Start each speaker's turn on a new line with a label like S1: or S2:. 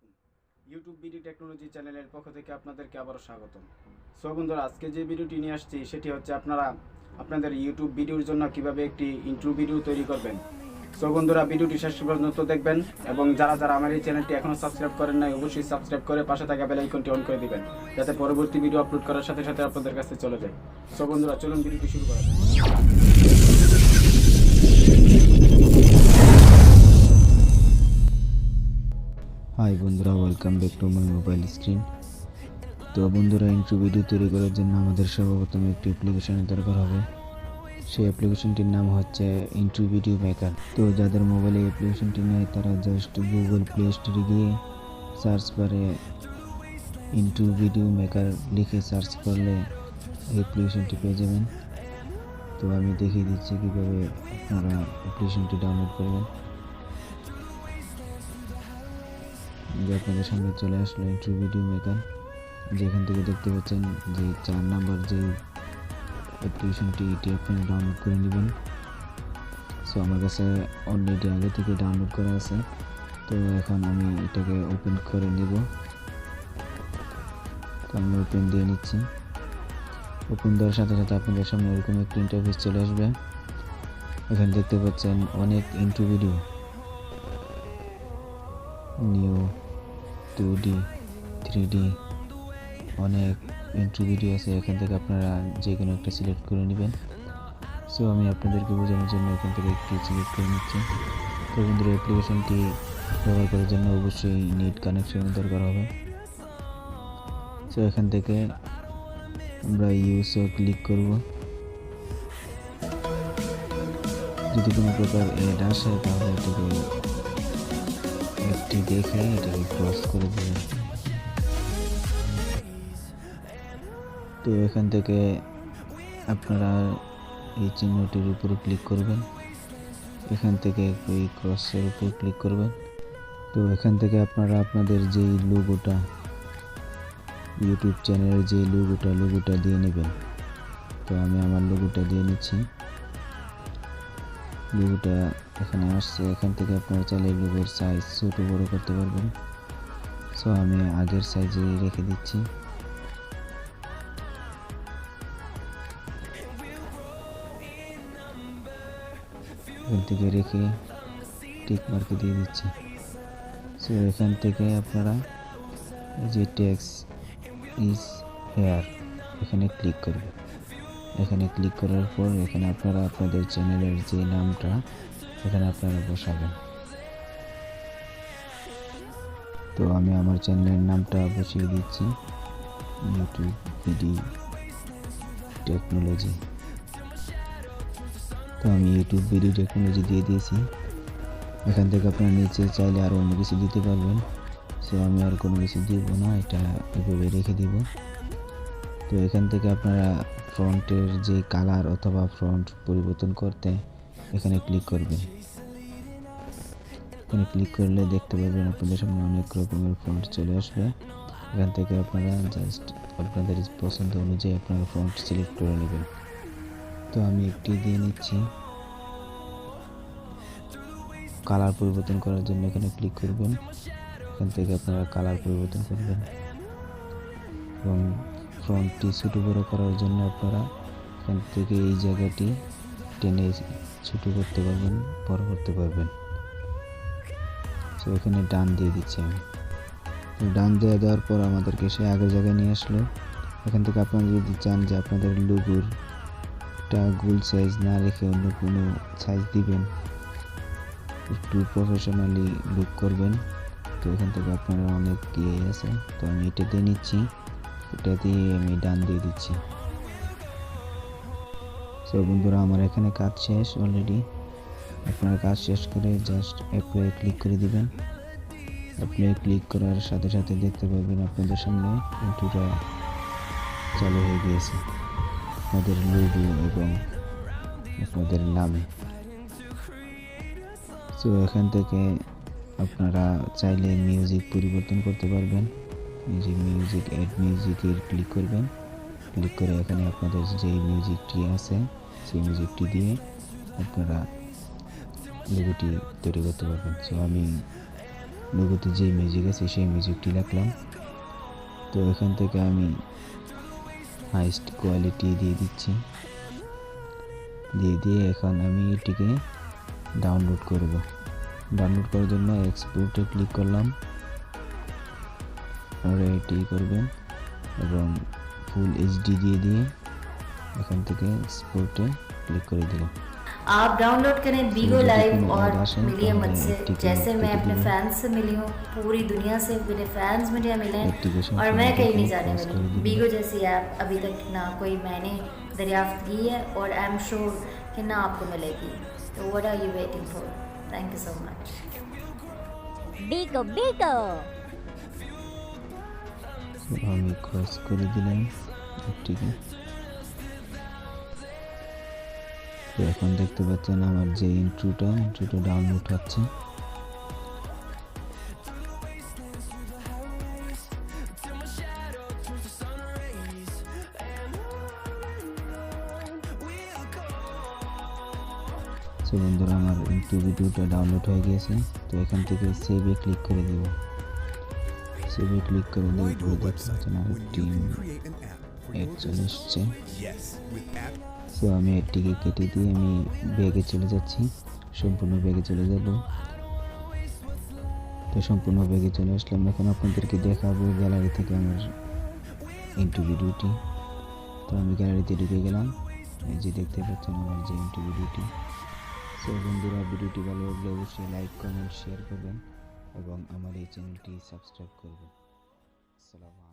S1: আলাইকুম। YouTube BD technology চ্যানেলের পক্ষ থেকে আপনাদেরকে আবারও স্বাগতম। সো বন্ধুরা, আজকে যে ভিডিওটি নিয়ে আসছি সেটি হচ্ছে আপনারা আপনাদের ইউটিউব ভিডিওর জন্য কিভাবে একটি ইন্ট্রো ভিডিও তৈরি করবেন। সো বন্ধুরা, ভিডিওটি শেষ পর্যন্ত দেখবেন এবং যারা যারা আমার এই চ্যানেলটি এখনও সাবস্ক্রাইব করেন নাই অবশ্যই সাবস্ক্রাইব করে পাশে থাকা বেল আইকনটি অন করে দিবেন, যাতে পরবর্তী ভিডিও আপলোড করার সাথে সাথে আপনাদের কাছে চলে যায়। সো বন্ধুরা, চলুন ভিডিওটি শুরু করা যাক।
S2: হাই বন্ধুরা, welcome back to my mobile screen. তো বন্ধুরা, ইন্ট্রো ভিডিও তৈরি করার জন্য আমাদের সর্বপ্রথম একটি অ্যাপ্লিকেশনের দরকার হবে। সেই অ্যাপ্লিকেশনটির নাম হচ্ছে ইন্ট্রো ভিডিও মেকার। তো যাদের মোবাইলে অ্যাপ্লিকেশনটি নেয় তারা জাস্ট গুগল প্লে স্টোরে গিয়ে সার্চ বারে ইন্ট্রো ভিডিও মেকার লিখে সার্চ করলে এই অ্যাপ্লিকেশনটি পেয়ে যাবেন। তো আমি দেখিয়ে দিচ্ছি কীভাবে আপনারা অ্যাপ্লিকেশনটি ডাউনলোড করবেন। যে আপনাদের সামনে চলে আসলো ইন্ট্রো ভিডিও মেকার, যেখান থেকে দেখতে পাচ্ছেন যে 4 নাম্বার যে অ্যাপ্লিকেশনটি এটি আপনি ডাউনলোড করে নেবেন। সো আমার কাছে অলরেডি আগে থেকে ডাউনলোড করা আছে, তো এখন আমি এটাকে ওপেন করে নেব। তো আমি ওপেন দিয়ে নিচ্ছি। ওপেন দেওয়ার সাথে সাথে আপনাদের সামনে এরকম একটি ইন্টারফেস চলে আসবে। এখানে দেখতে পাচ্ছেন অনেক intro video, new 2D 3D অনেক ইন্ট্রো ভিডিও আছে। এখান থেকে আপনারা যে কোনো একটা সিলেক্ট করে নেবেন। সো আমি আপনাদেরকে বোঝানোর জন্য এখান থেকে একটি সিলেক্ট করে নিচ্ছি। তো বন্ধুরা, অ্যাপ্লিকেশনটি ব্যবহার করার জন্য অবশ্যই নেট কানেকশনের দরকার হবে। সো এখান থেকে আমরা ইউজও ক্লিক করব। যদি কোনো প্রকার অ্যাড আসে তাহলে এটাকে অ্যাডটি দেখে এটাকে ক্রস করে দেবেন। তো এখান থেকে আপনারা এই চিহ্নটির উপরে ক্লিক করবেন। এখান থেকে এই ক্রসের উপর ক্লিক করবেন। তো এখান থেকে আপনারা আপনাদের যেই লোগোটা, ইউটিউব চ্যানেলের যে লোগোটা দিয়ে নেবেন। তো আমি আমার লোগোটা দিয়ে নিচ্ছি। লোগোটা এখানে আসছে। এখান থেকে আপনারা চাইলে লোগোর সাইজ ছোটো বড় করতে পারবেন। সো আমি আগের সাইজে রেখে দিচ্ছি। এখান থেকে রেখে টিক মার্কে দিয়ে দিচ্ছি। সো এখান থেকে আপনারা এই যে টেক্সট ইজ হেয়ার এখানে ক্লিক করবেন। এখানে ক্লিক করার পর এখানে আপনারা আপনাদের চ্যানেলের যে নামটা এখানে আপনারা বসাবেন। তো আমি আমার চ্যানেলের নামটা বসিয়ে দিচ্ছি, ইউটিউব বিডি টেকনোলজি। তো আমি ইউটিউব ভিডিও টেকনোলজি দিয়ে দিয়েছি। এখান থেকে আপনারা নিচে চাইলে আরও অন্য কিছু দিতে পারবেন। সো আমি আর কোনো কিছু দিব না, এটা এভাবে রেখে দিব। তো এখান থেকে আপনারা ফ্রন্টের যে কালার অথবা ফ্রন্ট পরিবর্তন করতে এখানে ক্লিক করবেন। এখানে ক্লিক করলে দেখতে পাবেন আপনাদের সামনে অনেক রকমের ফ্রন্ট চলে আসবে। এখান থেকে আপনারা জাস্ট আপনাদের পছন্দ অনুযায়ী আপনারা ফ্রন্ট সিলেক্ট করে নেবেন। তো আমি একটি দিয়ে নিচ্ছি। কালার পরিবর্তন করার জন্য এখানে ক্লিক করবেন। এখান থেকে আপনারা কালার পরিবর্তন করবেন এবং ফ্রন্টটি ছোটো বড়ো করার জন্য আপনারা এখান থেকে এই জায়গাটি টেনে ছোটো করতে পারবেন, বড় করতে পারবেন। তো এখানে ডান দিয়ে দিচ্ছি আমি। তো ডান দিয়ে দেওয়ার পর আমাদেরকে সে আগের জায়গায় নিয়ে আসলো। এখান থেকে আপনারা যদি চান যে আপনাদের লোগোরটা গোল সাইজ না রেখে অন্য কোনো সাইজ দিবেন, একটু প্রফেশনালি লুক করবেন, তো এখান থেকে আপনারা অনেক ইয়ে আছে। তো আমি এটা দিয়ে নিচ্ছি, এটা দিয়ে আমি ডান দিয়ে দিচ্ছি। সো বন্ধুরা, আমার এখানে কাজ শেষ অলরেডি। আপনারা কাজ শেষ করে জাস্ট অ্যাপ্লাই ক্লিক করে দিবেন। অ্যাপ্লাই ক্লিক করার সাথে সাথে দেখতে পাবেন আপনাদের সামনে ইন্ট্রোটা চালু হয়ে গিয়েছে আপনাদের লোগো এবং আপনাদের নামে। তো এখান থেকে আপনারা চাইলে মিউজিক পরিবর্তন করতে পারবেন। এই যে মিউজিক, অ্যাড মিউজিকের ক্লিক করবেন। ক্লিক করে এখানে আপনাদের যেই মিউজিকটি আছে সেই মিউজিকটি দিয়ে আপনারা লোগোটি তৈরি করতে পারবেন। সো আমি লোগোতে যে মিউজিক আছে সেই মিউজিকটি রাখলাম। তো এখান থেকে আমি হাইস্ট কোয়ালিটি দিয়ে দিচ্ছি, দিয়ে এখন আমি এটিকে ডাউনলোড করব। ডাউনলোড করার জন্য এক্সপোর্টে ক্লিক করলাম, আপনারা এটি করবেন এবং ফুল এইচডি দিয়ে এখান থেকে এক্সপোর্টে क्लिक कर दिया।
S3: आप डाउनलोड करें बीगो लाइव और मिलिए
S2: तो
S3: मुझसे, जैसे मैं अपने फैंस से मिली हूँ, पूरी दुनिया से मेरे फैंस मुझे मिले हैं और मैं कहीं नहीं जाने वाली। बीगो जैसी ऐप अभी तक ना कोई मैंने दरियाफ्त की है और आई एम श्योर कि ना आपको मिलेगी। तो what are you waiting for? Thank you so much.
S4: बीगो बीगो
S2: আমি ক্রস করে দিলাম এটিকে। তো এখন দেখতে পাচ্ছেন আমার যে ইন্ট্রোটা ডাউনলোড হচ্ছে। সো বন্ধুরা আমার ইন্ট্রো ভিডিওটা ডাউনলোড হয়ে গিয়েছে। তো এখান থেকে সেভে ক্লিক করে দিব। সেভে ক্লিক করে দিয়ে দেখতে পাচ্ছেন আমার টিম অ্যাড চলে এসছে। সো আমি এটিকে কেটে দিয়ে আমি ব্যাগে চলে যাচ্ছি, সম্পূর্ণ ব্যাগে চলে যাব। তো সম্পূর্ণ ব্যাগে চলে আসলাম। এখন আপনাদেরকে দেখাবো গ্যালারি থেকে আমার ইন্ট্রো ভিডিওটি। তো আমি গ্যালারিতে ঢুকে গেলাম, এই যে দেখতে পাচ্ছেন আমার যে ইন্ট্রো ভিডিওটি। সো বন্ধুরা ভিডিওটি ভালো লাগলে অবশ্যই লাইক কমেন্ট শেয়ার করবেন এবং আমার এই চ্যানেলটি সাবস্ক্রাইব করবেন। আসসালামু আলাইকুম।